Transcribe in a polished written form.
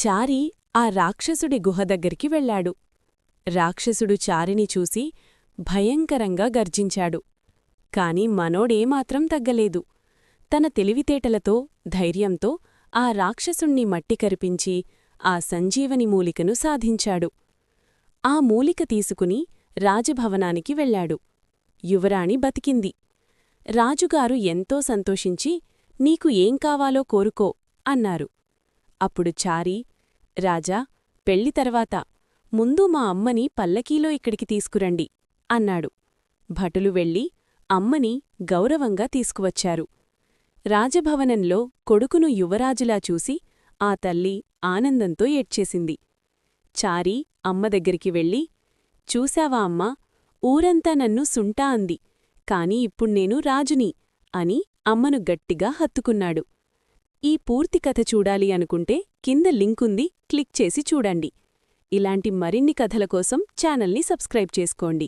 చారి ఆ రాక్షసుడి గుహ దగ్గరికి వెళ్లాడు. రాక్షసుడు చారిని చూసి భయంకరంగా గర్జించాడు. కాని మనోడేమాత్రం తగ్గలేదు. తన తెలివితేటలతో ధైర్యంతో ఆ రాక్షసుణ్ణి మట్టికరిపించి ఆ సంజీవని మూలికను సాధించాడు. ఆ మూలిక తీసుకుని రాజభవనానికి వెళ్లాడు. యువరాణి బతికింది. రాజుగారు ఎంతో సంతోషించి నీకు ఏం కావాలో కోరుకో అన్నారు. అప్పుడు చారి, రాజా, పెళ్లి తర్వాత ముందు మా అమ్మని పల్లకీలో ఇక్కడికి తీసుకురండి అన్నాడు. భటులు వెళ్లి అమ్మని గౌరవంగా తీసుకువచ్చారు. రాజభవనంలో కొడుకును యువరాజులా చూసి ఆ తల్లి ఆనందంతో ఏడ్చేసింది. చారి అమ్మ దగ్గరికి వెళ్ళి, చూశావా అమ్మా, ఊరంతా నన్ను సుంటా అంది, కాని ఇప్పుడ్నేను రాజుని అని అమ్మను గట్టిగా హత్తుకున్నాడు. ఈ పూర్తి కథ చూడాలి అనుకుంటే కింద లింకుంది, క్లిక్ చేసి చూడండి. ఇలాంటి మరిన్ని కథల కోసం ఛానల్ని సబ్స్క్రైబ్ చేసుకోండి.